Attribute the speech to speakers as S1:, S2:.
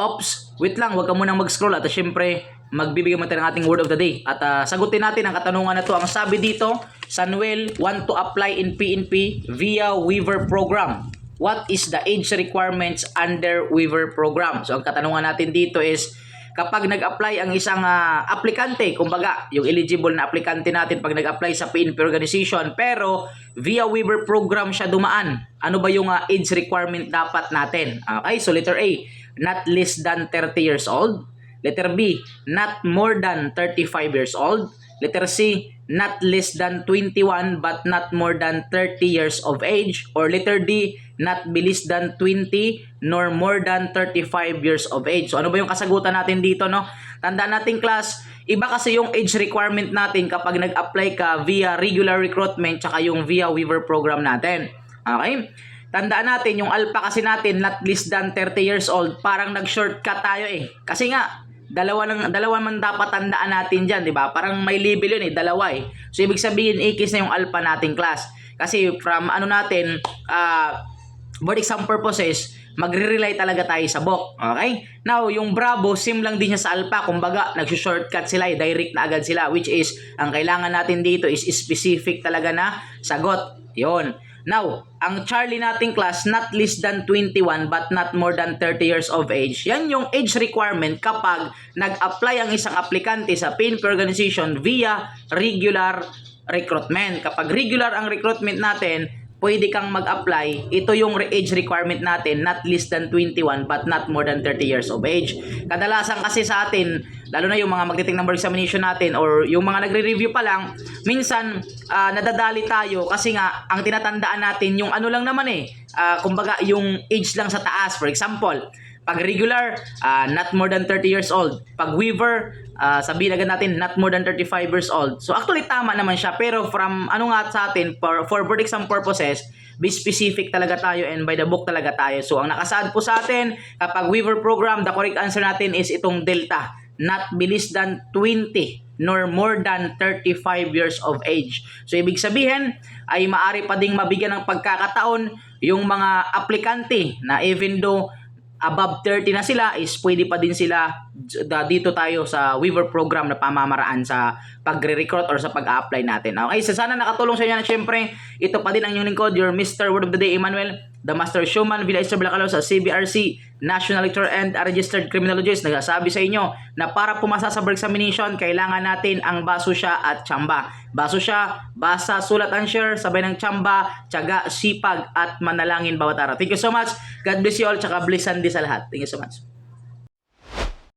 S1: Ops, wait lang, wag ka munang mag-scroll at syempre magbibigay mo tayo ng ating word of the day. At sagutin natin ang katanungan na to. Ang sabi dito, Sanuel want to apply in PNP via waiver program. What is the age requirements under waiver program? So ang katanungan natin dito is, kapag nag-apply ang isang aplikante, kumbaga yung eligible na aplikante natin pag nag-apply sa PNP organization, pero via waiver program siya dumaan, ano ba yung age requirement dapat natin? Okay, so letter A, not less than 30 years old. Letter B, not more than 35 years old. Letter C, not less than 21 but not more than 30 years of age. Or letter D, not be less than 20 nor more than 35 years of age. So ano ba yung kasagutan natin dito, no? Tandaan natin, class, iba kasi yung age requirement natin kapag nag-apply ka via regular recruitment tsaka yung via waiver program natin. Okay? Tandaan natin, yung alpha kasi natin, not less than 30 years old, parang nag-shortcut tayo eh. Kasi nga, dalawa man dapat tandaan natin dyan, di ba? Parang may label yun eh, dalawa eh. So, ibig sabihin, ikis na yung alpha nating class. Kasi from ano natin, board exam purposes, magre-rely talaga tayo sa book. Okay? Now, yung Bravo, sim lang din siya sa alpha. Kumbaga, nag-shortcut sila, direct na agad sila. Which is, ang kailangan natin dito is specific talaga na sagot. Yun. Now, ang Charlie nating class, not less than 21 but not more than 30 years of age. Yan yung age requirement kapag nag-apply ang isang aplikante sa PNP organization via regular recruitment. Kapag regular ang recruitment natin, pwede kang mag-apply. Ito yung age requirement natin, not less than 21 but not more than 30 years of age. Kadalasan kasi sa atin, lalo na yung mga magtiting number examination natin or yung mga nagre-review pa lang, minsan nadadali tayo kasi nga ang tinatandaan natin yung ano lang naman eh, kumbaga yung age lang sa taas. For example, pag regular, not more than 30 years old. Pag waiver, sabihin agad natin, not more than 35 years old. So actually tama naman siya, pero from ano nga sa atin, for board exam purposes, be specific talaga tayo and by the book talaga tayo. So ang nakasaad po sa atin, kapag waiver program, the correct answer natin is itong delta, not be less than 20 nor more than 35 years of age. So ibig sabihin ay maari pa ding mabigyan ng pagkakataon yung mga aplikante na even though above 30 na sila is pwede pa din sila dito tayo sa waiver program na pamamaraan sa pagre-recruit or sa pag-apply natin. Okay, so sana nakatulong sa inyo na syempre. Ito pa din ang inyong lingkod, your Mr. Word of the Day, Emmanuel, the Master Showman, Villa Esther Balacalaw sa CBRC, National Lecturer and Registered Criminologist. Nagsasabi sa inyo na para pumasa sa board examination, kailangan natin ang baso siya at tsamba. Baso siya, basa, sulat, and share, sabay ng tsamba, tiyaga, sipag, at manalangin bawat araw. Thank you so much. God bless you all, tsaka blessan din sa lahat. Thank you so much.